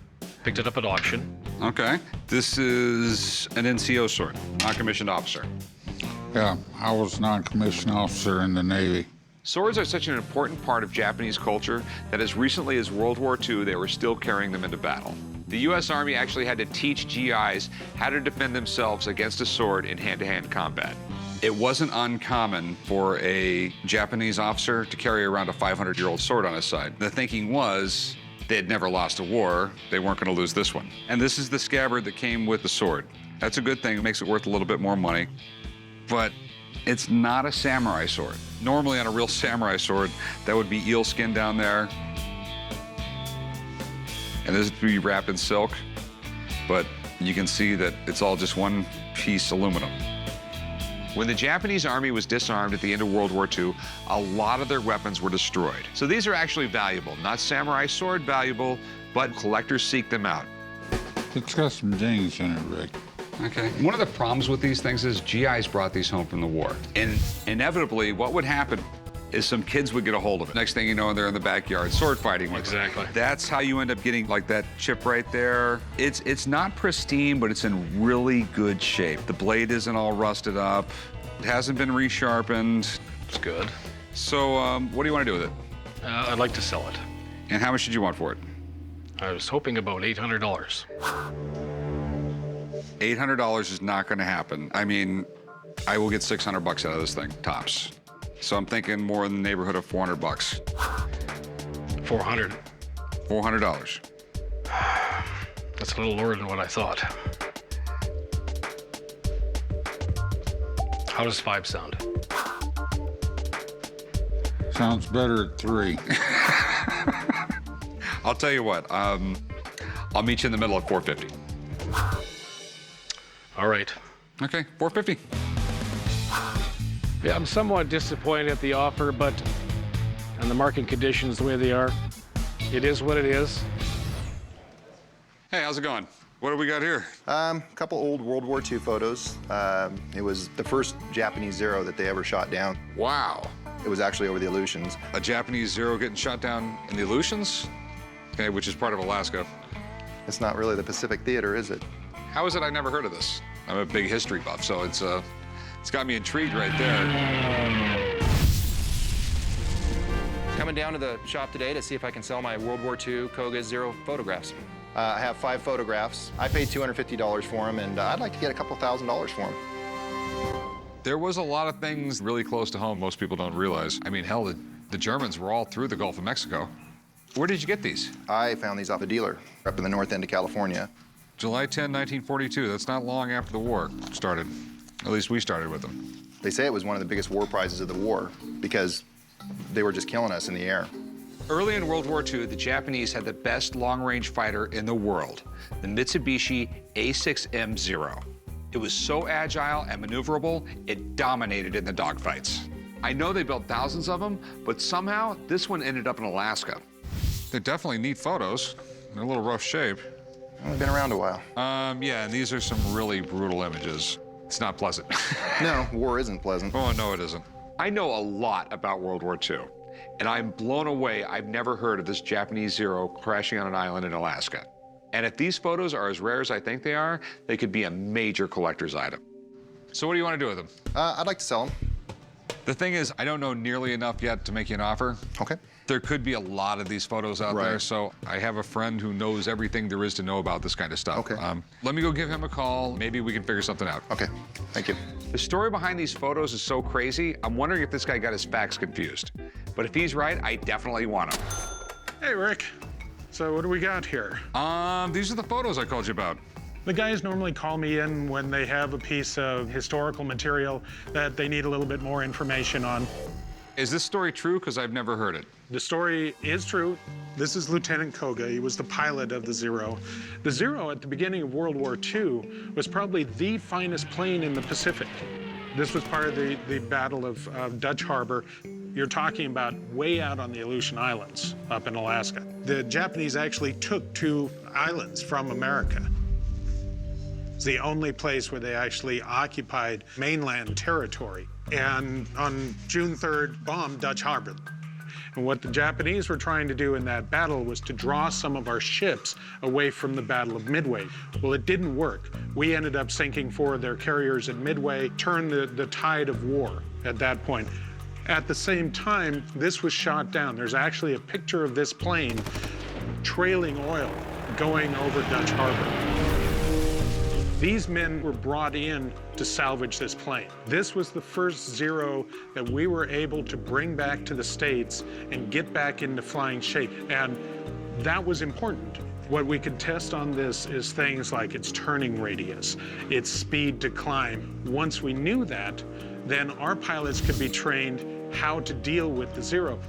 Picked it up at auction. Okay. This is an NCO sword, non-commissioned officer. Yeah, I was a non-commissioned officer in the Navy. Swords are such an important part of Japanese culture that as recently as World War II, they were still carrying them into battle. The U.S. Army actually had to teach GIs how to defend themselves against a sword in hand-to-hand combat. It wasn't uncommon for a Japanese officer to carry around a 500-year-old sword on his side. The thinking was they had never lost a war, they weren't going to lose this one. And this is the scabbard that came with the sword. That's a good thing, it makes it worth a little bit more money. But it's not a samurai sword. Normally on a real samurai sword, that would be eel skin down there. And this would be wrapped in silk. But you can see that it's all just one piece aluminum. When the Japanese army was disarmed at the end of World War II, a lot of their weapons were destroyed. So these are actually valuable. Not samurai sword valuable, but collectors seek them out. It's got some dings in it, Rick. Okay. One of the problems with these things is GIs brought these home from the war. And inevitably, what would happen is some kids would get a hold of it. Next thing you know, they're in the backyard sword fighting with Exactly. it. That's how you end up getting like that chip right there. It's not pristine, but it's in really good shape. The blade isn't all rusted up. It hasn't been resharpened. It's good. So what do you want to do with it? I'd like to sell it. And how much did you want for it? I was hoping about $800. $800 is not going to happen. I mean, I will get $600 out of this thing, tops. So I'm thinking more in the neighborhood of $400. $400. $400. That's a little lower than what I thought. How does 5 sound? Sounds better at 3. I'll tell you what, I'll meet you in the middle at $450. All right. Okay, $450. Yeah, I'm somewhat disappointed at the offer, but and the market conditions the way they are, it is what it is. Hey, how's it going? What do we got here? A couple old World War II photos. It was the first Japanese Zero that they ever shot down. Wow. It was actually over the Aleutians. A Japanese Zero getting shot down in the Aleutians? Okay, which is part of Alaska. It's not really the Pacific Theater, is it? How is it I never heard of this? I'm a big history buff, so it's got me intrigued right there. coming down to the shop today to see if I can sell my World War II Koga Zero photographs. I have 5 photographs. I paid $250 for them, and I'd like to get a couple $1,000s for them. There was a lot of things really close to home most people don't realize. I mean, hell, the Germans were all through the Gulf of Mexico. Where did you get these? I found these off a dealer up in the north end of California. July 10, 1942. That's not long after the war started. At least we started with them. They say it was one of the biggest war prizes of the war because they were just killing us in the air. Early in World War II, the Japanese had the best long-range fighter in the world, the Mitsubishi A6M0. It was so agile and maneuverable, it dominated in the dogfights. I know they built thousands of them, but somehow this one ended up in Alaska. They're definitely neat photos. They're a little rough shape. I've been around a while. Yeah, and these are some really brutal images. It's not pleasant. No, war isn't pleasant. Oh, no, it isn't. I know a lot about World War II, and I'm blown away I've never heard of this Japanese Zero crashing on an island in Alaska. And if these photos are as rare as I think they are, they could be a major collector's item. So what do you want to do with them? I'd like to sell them. The thing is, I don't know nearly enough yet to make you an offer. Okay. There could be a lot of these photos out there, so I have a friend who knows everything there is to know about this kind of stuff. Okay. Let me go give him a call. Maybe we can figure something out. Okay, thank you. The story behind these photos is so crazy, I'm wondering if this guy got his facts confused. But if he's right, I definitely want him. Hey, Rick. So what do we got here? These are the photos I called you about. The guys normally call me in when they have a piece of historical material that they need a little bit more information on. Is this story true? Because I've never heard it. The story is true. This is Lieutenant Koga. He was the pilot of the Zero. The Zero, at the beginning of World War II, was probably the finest plane in the Pacific. This was part of the Battle of Dutch Harbor. You're talking about way out on the Aleutian Islands up in Alaska. The Japanese actually took 2 islands from America. It's the only place where they actually occupied mainland territory. And on June 3rd, bombed Dutch Harbor. And what the Japanese were trying to do in that battle was to draw some of our ships away from the Battle of Midway. Well, it didn't work. We ended up sinking 4 of their carriers at Midway, turned the tide of war at that point. At the same time, this was shot down. There's actually a picture of this plane trailing oil going over Dutch Harbor. These men were brought in to salvage this plane. This was the first Zero that we were able to bring back to the States and get back into flying shape. And that was important. What we could test on this is things like its turning radius, its speed to climb. Once we knew that, then our pilots could be trained how to deal with the Zero.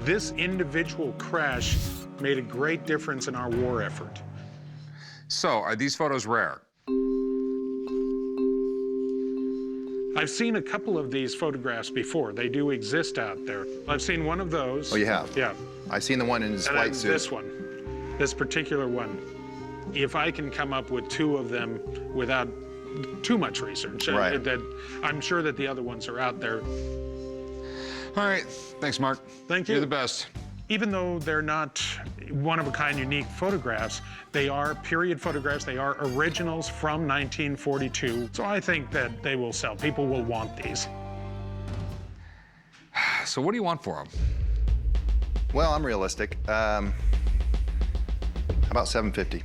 This individual crash made a great difference in our war effort. So, are these photos rare? I've seen a couple of these photographs before. They do exist out there. I've seen one of those. Oh, you have? Yeah. I've seen the one in his And flight then suit. this one, this particular one. If I can come up with 2 of them without too much research, Right. that I'm sure that the other ones are out there. All right. Thanks, Mark. Thank you. You're the best. Even though they're not one-of-a-kind unique photographs, they are period photographs. They are originals from 1942. So I think that they will sell. People will want these. So what do you want for them? Well, I'm realistic. About $750.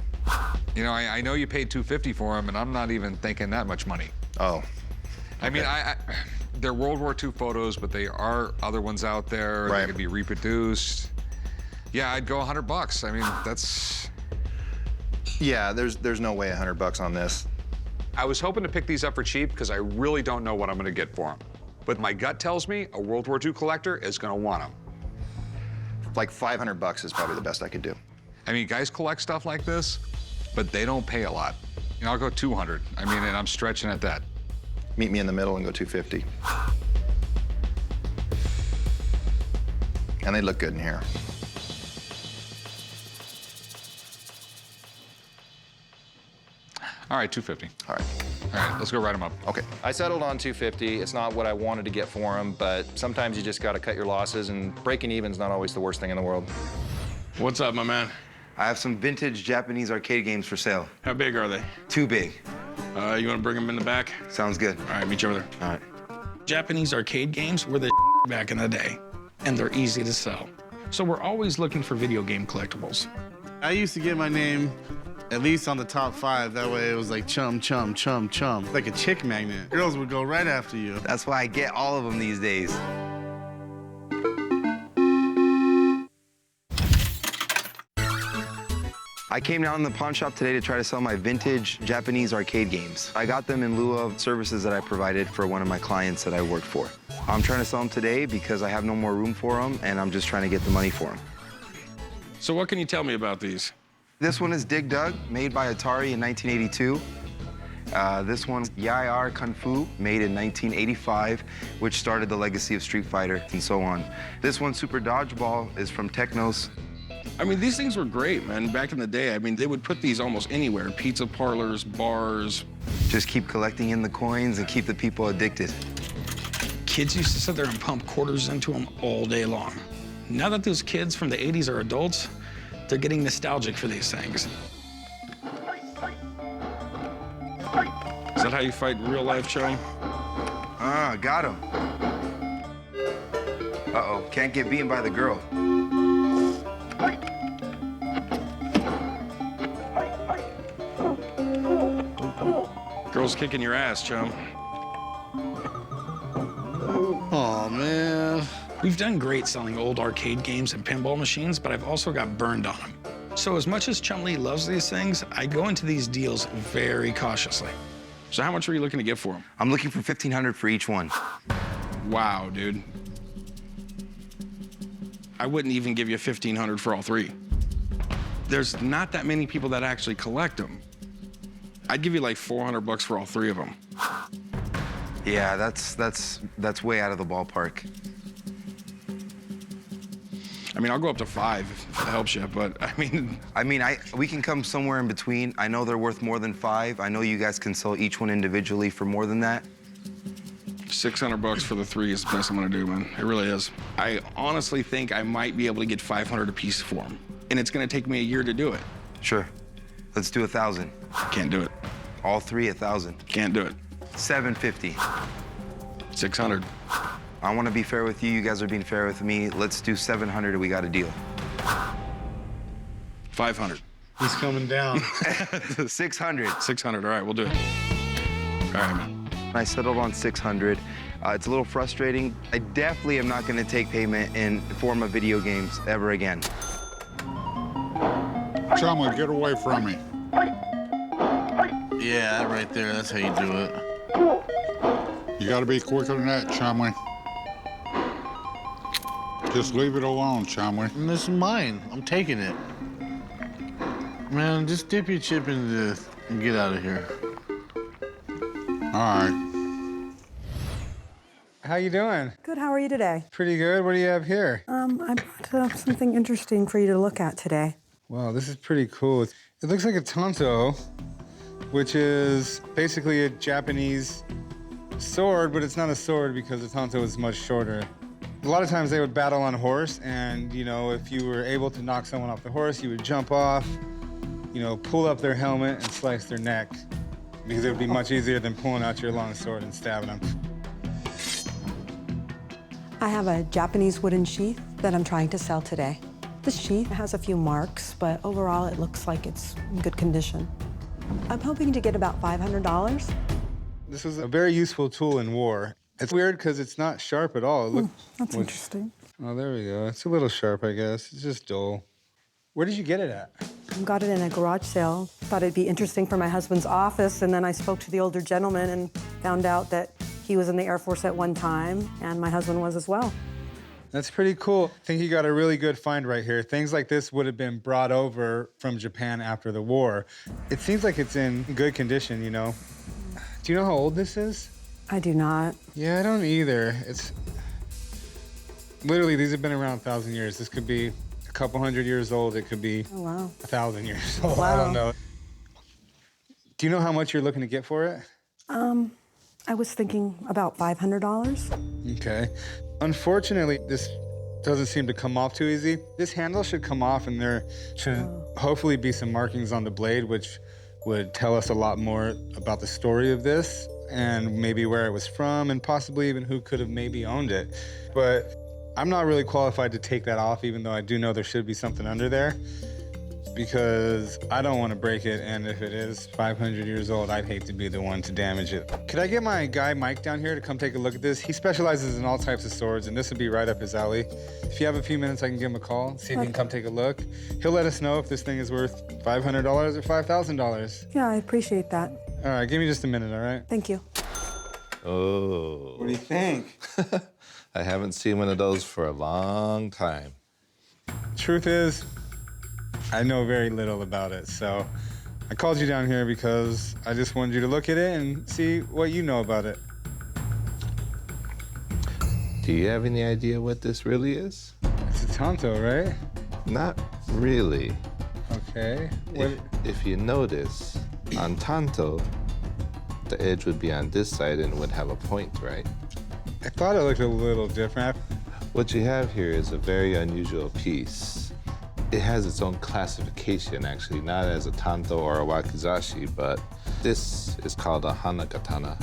You know, I know you paid $250 for them, and I'm not even thinking that much money. Oh. I mean, they're World War II photos, but there are other ones out there. Right. They could be reproduced. Yeah, I'd go $100. I mean, that's... Yeah, there's no way $100 on this. I was hoping to pick these up for cheap because I really don't know what I'm going to get for them. But my gut tells me a World War II collector is going to want them. Like $500 is probably the best I could do. I mean, guys collect stuff like this, but they don't pay a lot. You know, I'll go 200. I mean, and I'm stretching at that. Meet me in the middle and go 250. And they look good in here. All right, 250. All right. All right, let's go write them up. Okay. I settled on 250. It's not what I wanted to get for them, but sometimes you just got to cut your losses, and breaking even's not always the worst thing in the world. What's up, my man? I have some vintage Japanese arcade games for sale. How big are they? Too big. You want to bring them in the back? Sounds good. All right, meet you over there. All right. Japanese arcade games were the back in the day, and they're easy to sell. So we're always looking for video game collectibles. I used to get my name at least on the top 5. That way it was like chum, chum, chum, chum. Like a chick magnet. Girls would go right after you. That's why I get all of them these days. I came down to the pawn shop today to try to sell my vintage Japanese arcade games. I got them in lieu of services that I provided for one of my clients that I worked for. I'm trying to sell them today because I have no more room for them, and I'm just trying to get the money for them. So what can you tell me about these? This one is Dig Dug, made by Atari in 1982. This one's WWII Kung Fu, made in 1985, which started the legacy of Street Fighter and so on. This one, Super Dodgeball, is from Technos. I mean, these things were great, man. Back in the day, I mean, they would put these almost anywhere. Pizza parlors, bars. Just keep collecting in the coins and keep the people addicted. Kids used to sit there and pump quarters into them all day long. Now that those kids from the 80s are adults, they're getting nostalgic for these things. Is that how you fight in real life, Chum? Ah, got him. Uh-oh, can't get beaten by the girl. Girl's kicking your ass, Chum. Oh, man. We've done great selling old arcade games and pinball machines, but I've also got burned on them. So as much as Chumlee loves these things, I go into these deals very cautiously. So how much are you looking to get for them? I'm looking for $1,500 for each one. Wow, dude. I wouldn't even give you $1,500 for all 3. There's not that many people that actually collect them. I'd give you like $400 for all 3 of them. Yeah, that's way out of the ballpark. I mean, I'll go up to 5 if it helps you, but I mean... we can come somewhere in between. I know they're worth more than 5. I know you guys can sell each one individually for more than that. $600 for the 3 is the best I'm gonna do, man. It really is. I honestly think I might be able to get $500 a piece for them, and it's gonna take me a year to do it. Sure. Let's do 1,000. Can't do it. All 3, 1,000. Can't do it. $750. 600. I want to be fair with you. You guys are being fair with me. Let's do 700 and we got a deal. 500. He's coming down. 600. 600, all right, we'll do it. All right, man. I settled on 600. It's a little frustrating. I definitely am not going to take payment in the form of video games ever again. Chumlee, get away from me. Yeah, that right there, that's how you do it. You gotta be quicker than that, Chumlee. Just leave it alone, Chumlee. And this is mine. I'm taking it. Man, just dip your chip into this and get out of here. All right. How you doing? Good, how are you today? Pretty good. What do you have here? I brought something interesting for you to look at today. Wow, this is pretty cool. It looks like a Tanto, which is basically a Japanese sword, but it's not a sword because the Tanto is much shorter. A lot of times they would battle on horse, and, you know, if you were able to knock someone off the horse, you would jump off, you know, pull up their helmet and slice their neck, because it would be much easier than pulling out your long sword and stabbing them. I have a Japanese wooden sheath that I'm trying to sell today. This sheath has a few marks, but overall it looks like it's in good condition. I'm hoping to get about $500. This is a very useful tool in war. It's weird because it's not sharp at all. Look, that's interesting. Oh, there we go. It's a little sharp, I guess. It's just dull. Where did you get it at? I got it in a garage sale. Thought it'd be interesting for my husband's office, and then I spoke to the older gentleman and found out that he was in the Air Force at one time, and my husband was as well. That's pretty cool. I think you got a really good find right here. Things like this would have been brought over from Japan after the war. It seems like it's in good condition, you know. Do you know how old this is? I do not. Yeah, I don't either. It's literally, these have been around 1,000 years. This could be a couple hundred years old. It could be 1,000 years old. Wow. I don't know. Do you know how much you're looking to get for it? I was thinking about $500. Okay. Unfortunately, this doesn't seem to come off too easy. This handle should come off, and there should hopefully be some markings on the blade, which would tell us a lot more about the story of this and maybe where it was from and possibly even who could have maybe owned it. But I'm not really qualified to take that off, even though I do know there should be something under there, because I don't want to break it, and if it is 500 years old, I'd hate to be the one to damage it. Could I get my guy Mike down here to come take a look at this? He specializes in all types of swords, and this would be right up his alley. If you have a few minutes, I can give him a call, see if he can come take a look. He'll let us know if this thing is worth $500 or $5,000. Yeah, I appreciate that. All right, give me just a minute, all right? Thank you. Oh. What do you think? I haven't seen one of those for a long time. Truth is, I know very little about it, so I called you down here because I just wanted you to look at it and see what you know about it. Do you have any idea what this really is? It's a Tanto, right? Not really. Okay. If you notice, on Tanto, the edge would be on this side and would have a point, right? I thought it looked a little different. What you have here is a very unusual piece. It has its own classification, actually, not as a Tanto or a wakizashi, but this is called a Hanakatana.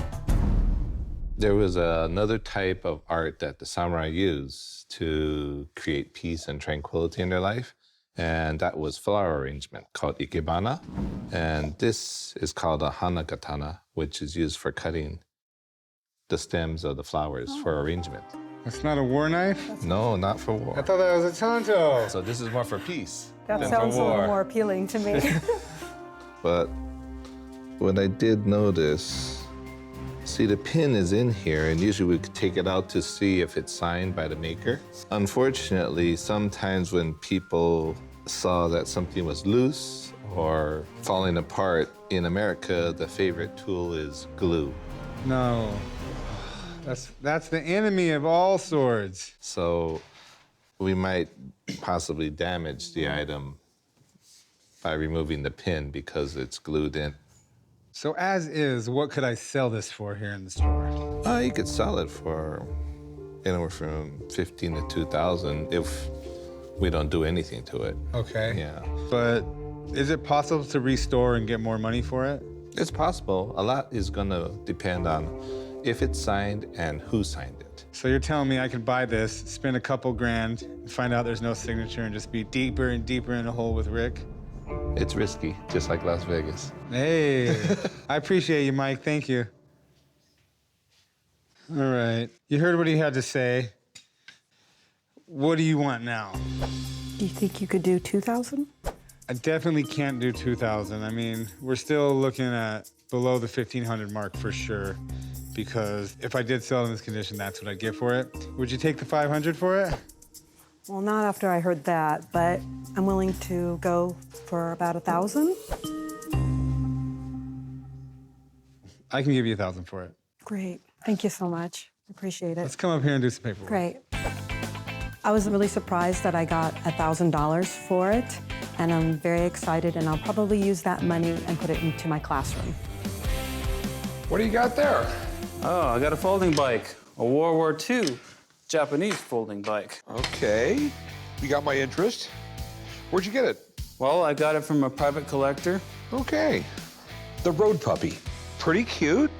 There was another type of art that the samurai used to create peace and tranquility in their life, and that was flower arrangement called ikebana. And this is called a Hanakatana, which is used for cutting the stems of the flowers for arrangement. That's not a war knife? No, not for war. I thought that was a Tanto. So this is more for peace That than sounds for a war. little more appealing to me. But what I did notice, see, the pin is in here, and usually we could take it out to see if it's signed by the maker. Unfortunately, sometimes when people saw that something was loose or falling apart, in America, the favorite tool is glue. No. That's the enemy of all swords. So we might possibly damage the item by removing the pin because it's glued in. So as is, what could I sell this for here in the store? You could sell it for anywhere from $15,000 to $2,000 if we don't do anything to it. Okay. Yeah. But is it possible to restore and get more money for it? It's possible. A lot is gonna depend on if it's signed and who signed it. So you're telling me I could buy this, spend a couple grand, and find out there's no signature and just be deeper and deeper in a hole with Rick? It's risky, just like Las Vegas. Hey, I appreciate you, Mike. Thank you. All right, you heard what he had to say. What do you want now? Do you think you could do 2,000? I definitely can't do 2,000. I mean, we're still looking at below the 1,500 mark for sure, because if I did sell in this condition, that's what I'd get for it. Would you take the 500 for it? Well, not after I heard that, but I'm willing to go for about 1,000. I can give you 1,000 for it. Great. Thank you so much. Appreciate it. Let's come up here and do some paperwork. Great. I was really surprised that I got $1,000 for it, and I'm very excited, and I'll probably use that money and put it into my classroom. What do you got there? Oh, I got a folding bike, a World War II Japanese folding bike. Okay, you got my interest. Where'd you get it? Well, I got it from a private collector. Okay, the road puppy. Pretty cute.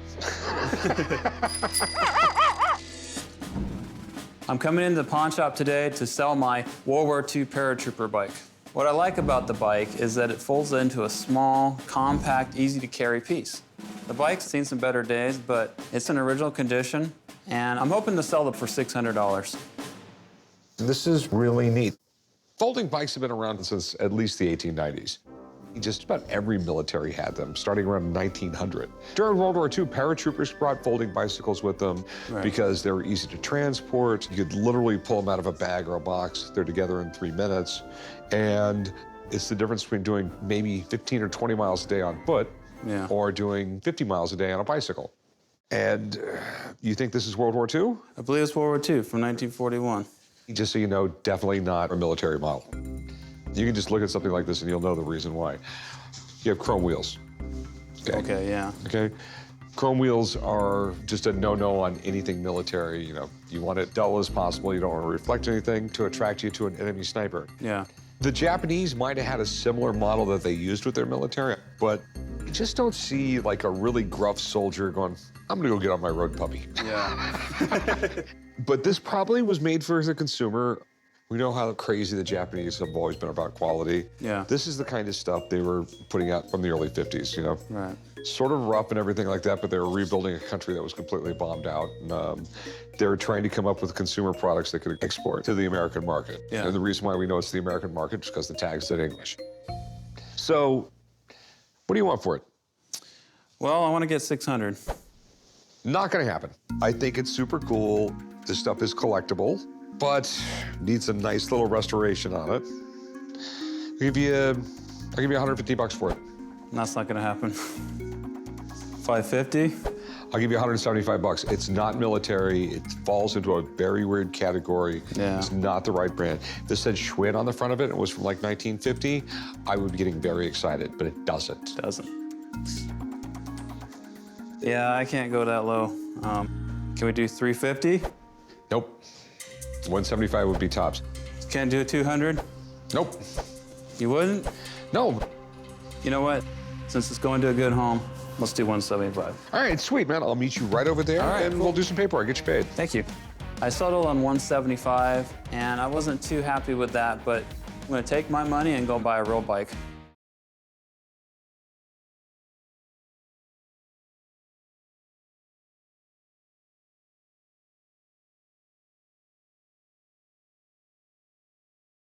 I'm coming into the pawn shop today to sell my World War II paratrooper bike. What I like about the bike is that it folds into a small, compact, easy-to-carry piece. The bike's seen some better days, but it's in original condition, and I'm hoping to sell it for $600. This is really neat. Folding bikes have been around since at least the 1890s. Just about every military had them, starting around 1900. During World War II, paratroopers brought folding bicycles with them because they were easy to transport. You could literally pull them out of a bag or a box. They're together in 3 minutes. And it's the difference between doing maybe 15 or 20 miles a day on foot or doing 50 miles a day on a bicycle. And you think this is World War II? I believe it's World War II from 1941. Just so you know, definitely not a military model. You can just look at something like this and you'll know the reason why. You have chrome wheels. Okay, yeah. Okay? Chrome wheels are just a no-no on anything military. You know, you want it dull as possible. You don't want to reflect anything to attract you to an enemy sniper. Yeah. The Japanese might have had a similar model that they used with their military, but just don't see like a really gruff soldier going, I'm gonna go get on my road puppy. Yeah. But this probably was made for the consumer. We know how crazy the Japanese have always been about quality. Yeah. This is the kind of stuff they were putting out from the early 50s, you know? Right. Sort of rough and everything like that, but they were rebuilding a country that was completely bombed out. And they were trying to come up with consumer products that could export to the American market. Yeah. And the reason why we know it's the American market is because the tag said English. So, what do you want for it? Well, I want to get 600. Not gonna happen. I think it's super cool. This stuff is collectible, but needs a nice little restoration on it. I'll give you 150 bucks for it. That's not gonna happen. 550? I'll give you 175 bucks. It's not military. It falls into a very weird category. Yeah. It's not the right brand. If this said Schwinn on the front of it, it was from like 1950, I would be getting very excited, but it doesn't. Doesn't. Yeah, I can't go that low. Can we do 350? Nope. 175 would be tops. Can't do a 200? Nope. You wouldn't? No. You know what? Since it's going to a good home, let's do 175. All right, sweet, man. I'll meet you right over there, and we'll do some paperwork, get you paid. Thank you. I settled on 175, and I wasn't too happy with that, but I'm gonna take my money and go buy a real bike.